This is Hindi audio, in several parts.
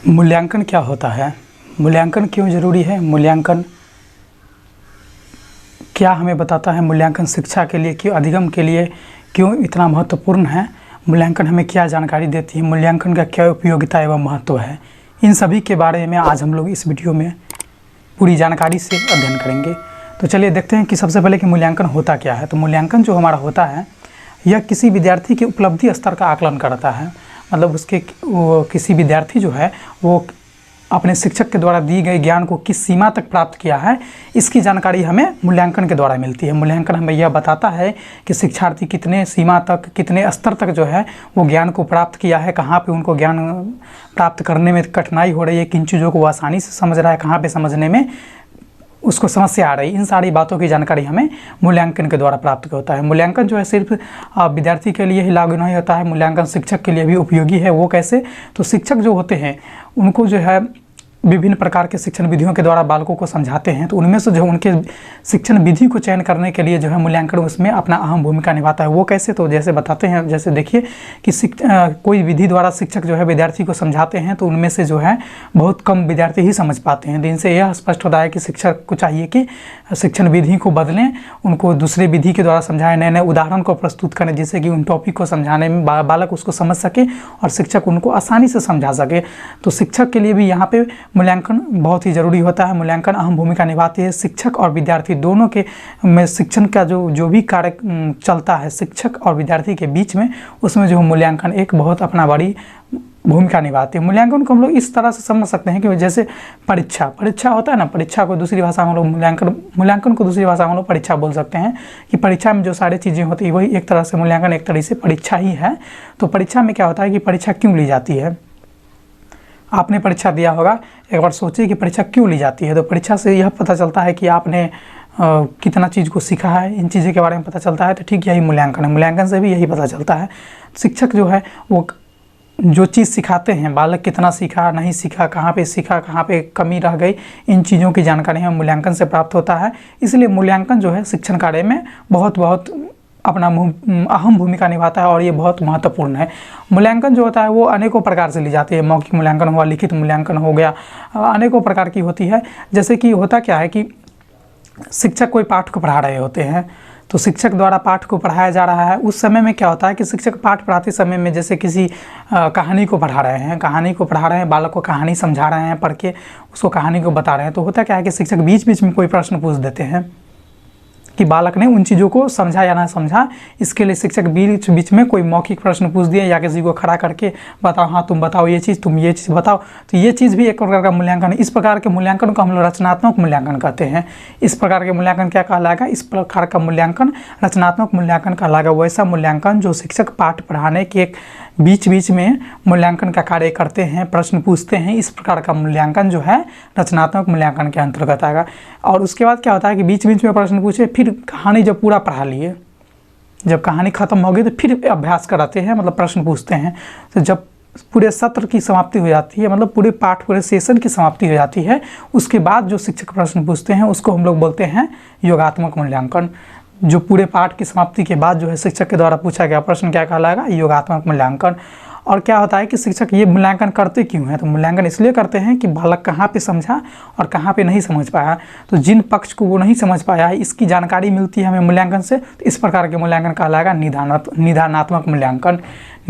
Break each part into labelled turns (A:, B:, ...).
A: मूल्यांकन क्या होता है? मूल्यांकन क्यों ज़रूरी है? मूल्यांकन क्या हमें बताता है? मूल्यांकन शिक्षा के लिए क्यों, अधिगम के लिए क्यों इतना महत्वपूर्ण है? मूल्यांकन हमें क्या जानकारी देती है? मूल्यांकन का क्या उपयोगिता एवं महत्व है? इन सभी के बारे में आज हम लोग इस वीडियो में पूरी जानकारी से अध्ययन करेंगे। तो चलिए देखते हैं कि सबसे पहले कि मूल्यांकन होता क्या है। तो मूल्यांकन जो हमारा होता है, यह किसी विद्यार्थी के उपलब्धि स्तर का आकलन करता है। मतलब किसी विद्यार्थी जो है वो अपने शिक्षक के द्वारा दिए गए ज्ञान को किस सीमा तक प्राप्त किया है, इसकी जानकारी हमें मूल्यांकन के द्वारा मिलती है। मूल्यांकन हमें यह बताता है कि शिक्षार्थी कितने सीमा तक, कितने स्तर तक जो है वो ज्ञान को प्राप्त किया है, कहाँ पे उनको ज्ञान प्राप्त करने में कठिनाई हो रही है, किन चीज़ों को वो आसानी से समझ रहा है, कहाँ पे समझने में उसको समस्या आ रही है। इन सारी बातों की जानकारी हमें मूल्यांकन के द्वारा प्राप्त होता है। मूल्यांकन जो है सिर्फ विद्यार्थी के लिए ही लागू नहीं होता है, मूल्यांकन शिक्षक के लिए भी उपयोगी है। वो कैसे? तो शिक्षक जो होते हैं उनको जो है विभिन्न प्रकार के शिक्षण विधियों के द्वारा बालकों को समझाते हैं। तो उनमें से जो उनके शिक्षण विधि को चयन करने के लिए जो है मूल्यांकन उसमें अपना अहम भूमिका निभाता है। वो कैसे? तो जैसे बताते हैं, जैसे देखिए कि कोई विधि द्वारा शिक्षक जो है विद्यार्थी को समझाते हैं तो उनमें से जो है बहुत कम विद्यार्थी ही समझ पाते हैं। तो इनसे यह स्पष्ट होता है कि शिक्षक को चाहिए कि शिक्षण विधि को बदलें, उनको दूसरे विधि के द्वारा समझाएं, नए नए उदाहरण को प्रस्तुत करें जिससे कि उन टॉपिक को समझाने में बालक उसको समझ सके और शिक्षक उनको आसानी से समझा सके। तो शिक्षक के लिए भी यहाँ पे मूल्यांकन बहुत ही ज़रूरी होता है। मूल्यांकन अहम भूमिका निभाती है। शिक्षक और विद्यार्थी दोनों के में शिक्षण का जो भी कार्य चलता है शिक्षक और विद्यार्थी के बीच में, उसमें जो मूल्यांकन एक बहुत अपना बड़ी भूमिका निभाती है। मूल्यांकन को हम लोग इस तरह से समझ सकते हैं कि जैसे परीक्षा होता है ना, परीक्षा को दूसरी भाषा में हम लोग मूल्यांकन को दूसरी भाषा में हम लोग परीक्षा बोल सकते हैं। कि परीक्षा में जो सारी चीज़ें होती है वही एक तरह से मूल्यांकन एक तरह से परीक्षा ही है। तो परीक्षा में क्या होता है कि परीक्षा क्यों ली जाती है? आपने परीक्षा दिया होगा, एक बार सोचिए कि परीक्षा क्यों ली जाती है। तो परीक्षा से यह पता चलता है कि आपने कितना चीज़ को सीखा है, इन चीज़ों के बारे में पता चलता है। तो ठीक यही मूल्यांकन है। मूल्यांकन से भी यही पता चलता है। शिक्षक जो है वो जो चीज़ सिखाते हैं, बालक कितना सीखा, नहीं सीखा, कहाँ पे सीखा, कहाँ पे कमी रह गई, इन चीज़ों की जानकारी हमें मूल्यांकन से प्राप्त होता है। इसलिए मूल्यांकन जो है शिक्षण कार्य में बहुत अपना अहम भूमिका निभाता है और ये बहुत महत्वपूर्ण है। मूल्यांकन जो होता है वो अनेकों प्रकार से ली जाती है। मौखिक मूल्यांकन हुआ, लिखित मूल्यांकन हो गया, अनेकों प्रकार की होती है। जैसे कि होता क्या है कि शिक्षक कोई पाठ को पढ़ा रहे होते हैं, तो शिक्षक द्वारा पाठ को पढ़ाया जा रहा है। उस समय में क्या होता है कि शिक्षक पाठ पढ़ाते समय में जैसे किसी कहानी को पढ़ा रहे हैं, बालक को कहानी समझा रहे हैं, पढ़ के उसको कहानी को बता रहे हैं। तो होता क्या है कि शिक्षक बीच बीच में कोई प्रश्न पूछ देते हैं कि बालक ने उन चीज़ों को समझा या ना समझा। इसके लिए शिक्षक बीच बीच में कोई मौखिक प्रश्न पूछ दिए या किसी को खड़ा करके बताओ, हाँ तुम बताओ ये चीज़, तुम ये चीज़ बताओ। तो ये चीज़ भी एक प्रकार का मूल्यांकन है। इस प्रकार के मूल्यांकन को हम लोग रचनात्मक मूल्यांकन कहते हैं। इस प्रकार के मूल्यांकन क्या कहलाएगा? इस प्रकार का मूल्यांकन रचनात्मक मूल्यांकन कहलाएगा। वैसा मूल्यांकन जो शिक्षक पाठ पढ़ाने के बीच बीच में मूल्यांकन का कार्य करते हैं, प्रश्न पूछते हैं, इस प्रकार का मूल्यांकन जो है रचनात्मक मूल्यांकन के अंतर्गत आएगा। और उसके बाद क्या होता है कि बीच बीच में प्रश्न पूछे, फिर कहानी जब पूरा पढ़ा लिए, जब कहानी खत्म हो गई तो फिर अभ्यास कराते हैं, मतलब प्रश्न पूछते हैं। तो जब पूरे सत्र की समाप्ति हो जाती है, मतलब पूरे पाठ, पूरे सेशन की समाप्ति हो जाती है, उसके बाद जो शिक्षक प्रश्न पूछते हैं उसको हम लोग बोलते हैं योगात्मक मूल्यांकन। जो पूरे पाठ की समाप्ति के बाद जो है शिक्षक के द्वारा पूछा गया प्रश्न क्या कहलाएगा? योगात्मक मूल्यांकन। और क्या होता है कि शिक्षक ये मूल्यांकन करते क्यों हैं? तो मूल्यांकन इसलिए करते हैं कि बालक कहाँ पे समझा और कहाँ पे नहीं समझ पाया। तो जिन पक्ष को वो नहीं समझ पाया है इसकी जानकारी मिलती है हमें मूल्यांकन से। तो इस प्रकार के मूल्यांकन कहलाएगा निदानात्मक मूल्यांकन।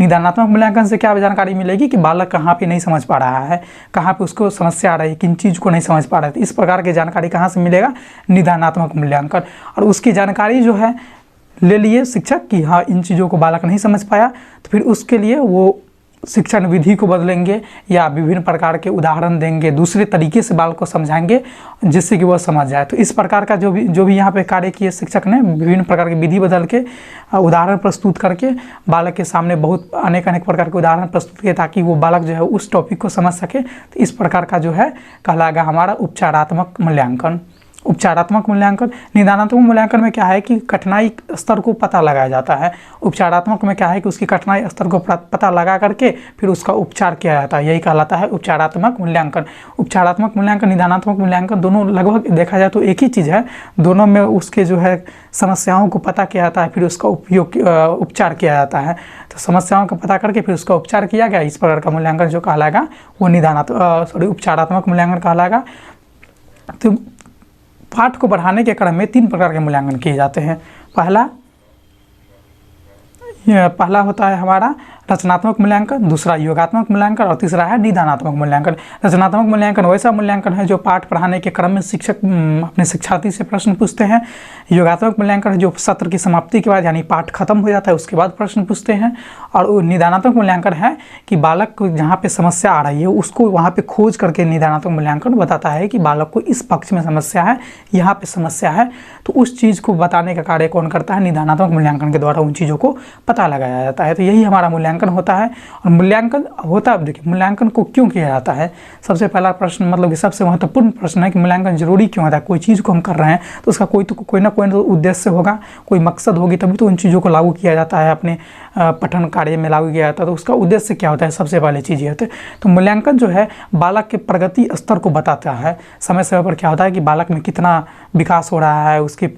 A: निदानात्मक मूल्यांकन से क्या जानकारी मिलेगी कि बालक कहाँ पे नहीं समझ पा रहा है, कहाँ पे उसको समस्या आ रही है, किन चीज़ को नहीं समझ पा रहा है। तो इस प्रकार की जानकारी कहाँ से मिलेगा? निदानात्मक मूल्यांकन। और उसकी जानकारी जो है ले लिए शिक्षक कि हाँ इन चीज़ों को बालक नहीं समझ पाया, तो फिर उसके लिए वो शिक्षण विधि को बदलेंगे या विभिन्न प्रकार के उदाहरण देंगे, दूसरे तरीके से बालक को समझाएंगे जिससे कि वह समझ जाए। तो इस प्रकार का जो भी यहाँ पे कार्य किए शिक्षक ने, विभिन्न प्रकार की विधि बदल के उदाहरण प्रस्तुत करके बालक के सामने बहुत अनेक प्रकार के उदाहरण प्रस्तुत किए ताकि वो बालक जो है उस टॉपिक को समझ सके। तो इस प्रकार का जो है कहलाएगा हमारा उपचारात्मक मूल्यांकन। उपचारात्मक मूल्यांकन। निदानात्मक मूल्यांकन में क्या है कि कठिनाई स्तर को पता लगाया जाता है। उपचारात्मक में क्या है कि उसकी कठिनाई स्तर को पता लगा करके फिर उसका उपचार किया जाता है, यही कहलाता है उपचारात्मक मूल्यांकन। उपचारात्मक मूल्यांकन, निदानात्मक मूल्यांकन दोनों लगभग देखा जाए तो एक ही चीज़ है। दोनों में उसके जो है समस्याओं को पता किया जाता है, फिर उसका उपचार किया जाता है। तो समस्याओं का पता करके फिर उसका उपचार किया गया, इस प्रकार का मूल्यांकन जो कहलाएगा वो उपचारात्मक मूल्यांकन कहलाएगा। तो पाठ को बढ़ाने के क्रम में 3 प्रकार के मूल्यांकन किए जाते हैं। पहला होता है हमारा रचनात्मक मूल्यांकन, दूसरा योगात्मक मूल्यांकन और तीसरा है निदानात्मक मूल्यांकन। रचनात्मक मूल्यांकन वैसा मूल्यांकन है जो पाठ पढ़ाने के क्रम में शिक्षक अपने शिक्षार्थी से प्रश्न पूछते हैं। योगात्मक मूल्यांकन है जो सत्र की समाप्ति के बाद यानी पाठ खत्म हो जाता है उसके बाद प्रश्न पूछते हैं। और निदानात्मक मूल्यांकन है कि बालक को जहाँ पे समस्या आ रही है उसको वहाँ पे खोज करके निदानात्मक मूल्यांकन बताता है कि बालक को इस पक्ष में समस्या है, यहाँ पे समस्या है, तो उस चीज़ को बताने का कार्य कौन करता है? निदानात्मक मूल्यांकन के द्वारा उन चीज़ों को पता लगाया जाता है। तो यही हमारा मूल्यांकन होता है। और मूल्यांकन होता है, देखिए मूल्यांकन को क्यों किया जाता है? सबसे पहला प्रश्न मतलब कि सबसे महत्वपूर्ण प्रश्न है कि मूल्यांकन जरूरी क्यों होता है? कोई चीज़ को हम कर रहे हैं तो उसका कोई ना कोई उद्देश्य होगा, कोई मकसद होगी, तभी तो उन चीज़ों को लागू किया जाता है, अपने पठन कार्य में लागू किया जाता है। तो उसका उद्देश्य क्या होता है? सबसे पहले चीज़ ये होती है। तो मूल्यांकन जो है बालक के प्रगति स्तर को बताता है। समय समय पर क्या होता है कि बालक में कितना विकास हो रहा है, उसके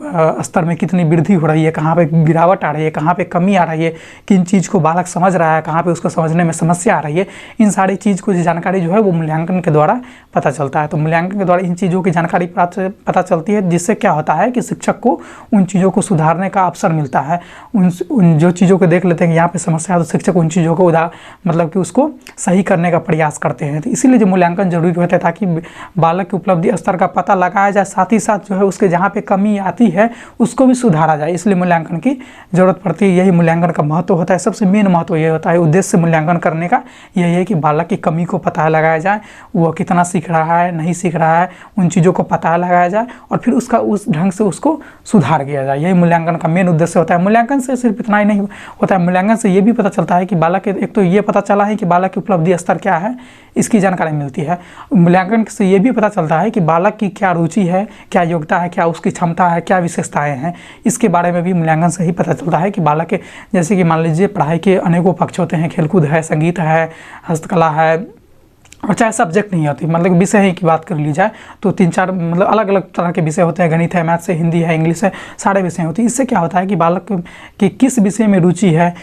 A: स्तर में कितनी वृद्धि हो रही है, कहाँ पे गिरावट आ रही है, कहाँ पे कमी आ रही है, किन चीज़ को बालक समझ रहा है, कहाँ पे उसको समझने में समस्या आ रही है, इन सारी चीज़ को जानकारी जो है वो मूल्यांकन के द्वारा पता चलता है। तो मूल्यांकन के द्वारा इन चीज़ों की जानकारी पता चलती है, जिससे क्या होता है कि शिक्षक को उन चीज़ों को सुधारने का अवसर मिलता है। उन जो चीज़ों को देख लेते हैं कि यहाँ पे समस्या है तो शिक्षक उन चीज़ों को मतलब कि उसको सही करने का प्रयास करते हैं। तो इसीलिए जो मूल्यांकन जरूरी होता है ताकि बालक की उपलब्धि स्तर का पता लगाया जाए, साथ ही साथ जो है उसके जहाँ पे कमी आती है उसको भी सुधारा जाए, इसलिए मूल्यांकन की जरूरत पड़ती है। यही मूल्यांकन का महत्व होता है। सबसे मेन महत्व ये होता है, उद्देश्य मूल्यांकन करने का यही है कि बालक की कमी को पता लगाया जाए, वो कितना सीख रहा है, नहीं सीख रहा है, उन चीज़ों को पता लगाया जाए और फिर उसका उस ढंग से उसको सुधार किया जाए। यही मूल्यांकन का मेन उद्देश्य होता है। मूल्यांकन से सिर्फ इतना ही नहीं होता है, मूल्यांकन से ये भी पता चलता है कि बालक के, एक तो ये पता चला है कि बालक की उपलब्धि स्तर क्या है, इसकी जानकारी मिलती है। मूल्यांकन से ये भी पता चलता है कि बालक की क्या रुचि है, क्या योग्यता है, क्या उसकी क्षमता है, क्या विशेषताएं हैं, इसके बारे में भी मूल्यांकन से ही पता चलता है कि बालक के, जैसे कि मान लीजिए पढ़ाई के अनेकों पक्ष होते हैं, खेलकूद है, संगीत है, हस्तकला है, और चाहे सब्जेक्ट नहीं होती, मतलब विषय ही की बात कर ली जाए तो 3-4 मतलब अलग अलग तरह के विषय होते हैं। गणित है, मैथ्स है, हिंदी है, इंग्लिश है, सारे विषय होते हैं। इससे क्या होता है कि बालक की किस विषय में रुचि है,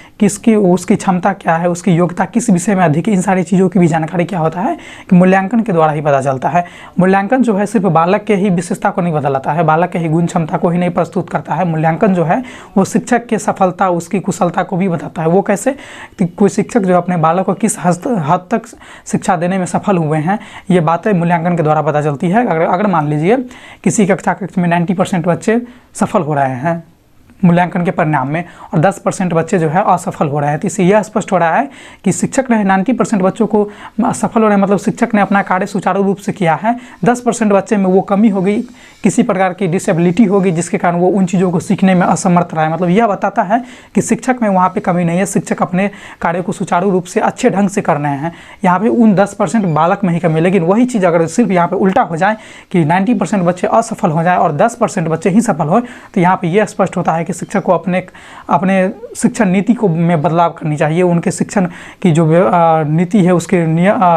A: उसकी क्षमता क्या है, उसकी योग्यता किस विषय में अधिक है, इन सारी चीज़ों की भी जानकारी क्या होता है कि मूल्यांकन के द्वारा ही पता चलता है। मूल्यांकन जो है सिर्फ बालक के ही विशेषता को नहीं बदलाता है, बालक के ही गुण क्षमता को ही नहीं प्रस्तुत करता है। मूल्यांकन जो है वो शिक्षक की सफलता, उसकी कुशलता को भी बताता है। वो कैसे? कोई शिक्षक जो अपने बालक को किस हद तक शिक्षा देने में सफल हुए हैं, ये बातें मूल्यांकन के द्वारा पता चलती है। अगर मान लीजिए किसी कक्षा में 90% बच्चे सफल हो रहे हैं मूल्यांकन के परिणाम में और 10% बच्चे जो है असफल हो रहे हैं, तो इससे यह स्पष्ट हो रहा है कि शिक्षक ने 90% बच्चों को सफल हो रहे हैं, मतलब शिक्षक ने अपना कार्य सुचारू रूप से किया है। 10% बच्चे में वो कमी हो गई, किसी प्रकार की डिसेबिलिटी होगी जिसके कारण वो उन चीज़ों को सीखने में असमर्थ रहा है। मतलब यह बताता है कि शिक्षक में वहाँ पे कमी नहीं है, शिक्षक अपने कार्य को सुचारू रूप से अच्छे ढंग से कर रहे हैं। यहाँ पे उन 10% बालक में ही कमी है। लेकिन वही चीज़ अगर सिर्फ यहाँ पे उल्टा हो जाए कि 90% बच्चे असफल हो जाए और 10% बच्चे ही सफल हो, तो यहाँ पे यह स्पष्ट होता है कि शिक्षक को अपने शिक्षण नीति को में बदलाव करनी चाहिए। उनके शिक्षण की जो नीति है उसके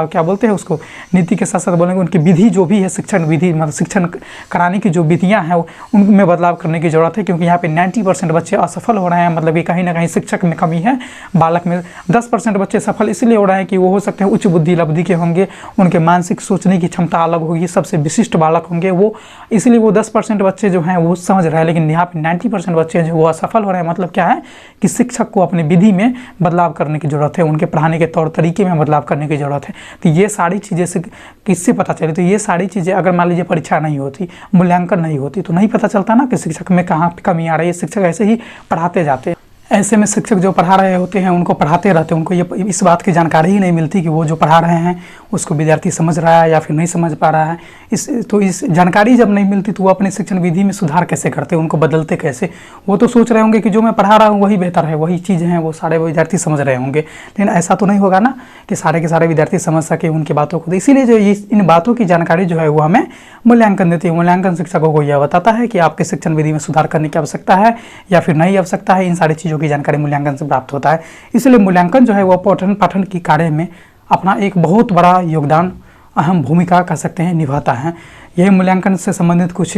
A: क्या बोलते हैं उसको, नीति के साथ साथ बोलेंगे उनकी विधि जो भी है, शिक्षण विधि मतलब शिक्षण कराने की जो विधियां हैं उनमें बदलाव करने की ज़रूरत है। क्योंकि यहाँ पे 90% बच्चे असफल हो रहे हैं, मतलब कि कहीं ना कहीं शिक्षक में कमी है। बालक में 10% बच्चे सफल इसलिए हो रहे हैं कि वो हो सकते हैं उच्च बुद्धि लब्धि के होंगे, उनके मानसिक सोचने की क्षमता अलग होगी, सबसे विशिष्ट बालक होंगे वो, इसलिए वो 10% बच्चे जो हैं वो समझ रहे हैं। लेकिन यहाँ पे 90% बच्चे जो वो असफल हो रहे हैं, मतलब क्या है कि शिक्षक को अपनी विधि में बदलाव करने की ज़रूरत है, उनके पढ़ाने के तौर तरीके में बदलाव करने की ज़रूरत है। तो ये सारी चीज़ें से किससे पता चली? तो ये सारी चीज़ें अगर मान लीजिए परीक्षा नहीं होती, मूल्यांकन नहीं होती, तो नहीं पता चलता ना कि शिक्षक में कहाँ कमी आ रही है। शिक्षक ऐसे ही पढ़ाते जाते हैं। ऐसे में शिक्षक जो पढ़ा रहे होते हैं उनको पढ़ाते रहते हैं, उनको ये इस बात की जानकारी ही नहीं मिलती कि वो जो पढ़ा रहे हैं उसको विद्यार्थी समझ रहा है या फिर नहीं समझ पा रहा है। इस जानकारी जब नहीं मिलती तो वो अपने शिक्षण विधि में सुधार कैसे करते, उनको बदलते कैसे। वो तो सोच रहे होंगे कि जो मैं पढ़ा रहा हूँ वही बेहतर है, वही चीज़ें हैं वो सारे विद्यार्थी समझ रहे होंगे, लेकिन ऐसा तो नहीं होगा ना कि सारे के सारे विद्यार्थी समझ सके उनकी बातों को। इसीलिए जो इन बातों की जानकारी जो है वो हमें मूल्यांकन देती है। मूल्यांकन शिक्षकों को यह बताता है कि आपके शिक्षण विधि में सुधार करने की आवश्यकता है या फिर नहीं आवश्यकता है। इन सारी चीज़ों की जानकारी मूल्यांकन से प्राप्त होता है। इसलिए मूल्यांकन जो है वो पठन पाठन की कार्य में अपना एक बहुत बड़ा योगदान, अहम भूमिका कह सकते हैं निभाता है। यही मूल्यांकन से संबंधित कुछ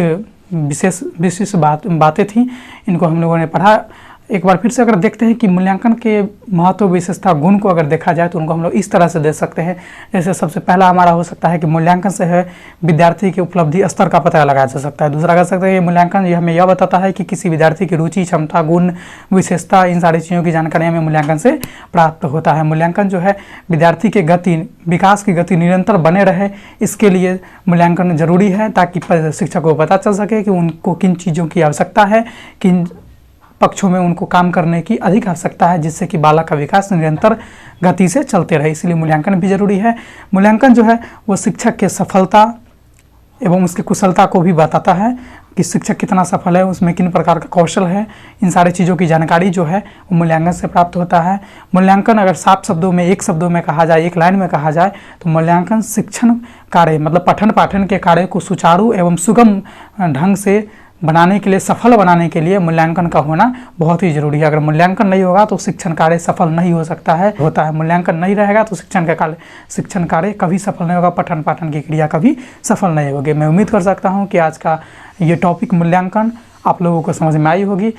A: विशेष बातें थी, इनको हम लोगों ने पढ़ा। एक बार फिर से अगर देखते हैं कि मूल्यांकन के महत्व, विशेषता, गुण को अगर देखा जाए तो उनको हम लोग इस तरह से देख सकते हैं। जैसे सबसे पहला हमारा हो सकता है कि मूल्यांकन से है विद्यार्थी के उपलब्धि स्तर का पता लगाया जा सकता है। दूसरा कह सकते हैं ये मूल्यांकन ये हमें यह बताता है कि किसी विद्यार्थी की रुचि, क्षमता, गुण, विशेषता, इन सारी चीज़ों की जानकारी हमें मूल्यांकन से प्राप्त होता है। मूल्यांकन जो है विद्यार्थी के विकास की गति निरंतर बने रहे, इसके लिए मूल्यांकन जरूरी है ताकि शिक्षक को पता चल सके कि उनको किन चीज़ों की आवश्यकता है, किन पक्षों में उनको काम करने की अधिक आवश्यकता है, जिससे कि बालक का विकास निरंतर गति से चलते रहे। इसलिए मूल्यांकन भी जरूरी है। मूल्यांकन जो है वो शिक्षक के सफलता एवं उसकी कुशलता को भी बताता है कि शिक्षक कितना सफल है, उसमें किन प्रकार का कौशल है। इन सारी चीज़ों की जानकारी जो है वो मूल्यांकन से प्राप्त होता है। मूल्यांकन अगर साफ शब्दों में, एक शब्दों में कहा जाए, एक लाइन में कहा जाए तो मूल्यांकन शिक्षण कार्य मतलब पठन पाठन के कार्य को सुचारू एवं सुगम ढंग से बनाने के लिए, सफल बनाने के लिए मूल्यांकन का होना बहुत ही जरूरी है। अगर मूल्यांकन नहीं होगा तो शिक्षण कार्य सफल नहीं हो सकता है, होता है। मूल्यांकन नहीं रहेगा तो शिक्षण कार्य कभी सफल नहीं होगा, पठन पाठन की क्रिया कभी सफल नहीं होगी। मैं उम्मीद कर सकता हूँ कि आज का ये टॉपिक मूल्यांकन आप लोगों को समझ में आई होगी।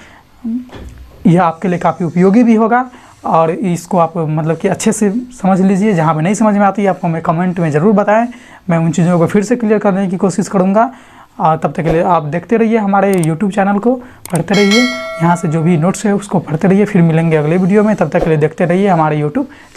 A: यह आपके लिए काफ़ी उपयोगी भी होगा और इसको आप मतलब कि अच्छे से समझ लीजिए। जहाँ पे नहीं समझ में आती है आपको मैं कमेंट में ज़रूर बताएं, मैं उन चीज़ों को फिर से क्लियर करने की कोशिश करूँगा। और तब तक के लिए आप देखते रहिए हमारे YouTube चैनल को, पढ़ते रहिए, यहाँ से जो भी नोट्स है उसको पढ़ते रहिए। फिर मिलेंगे अगले वीडियो में, तब तक के लिए देखते रहिए हमारे YouTube।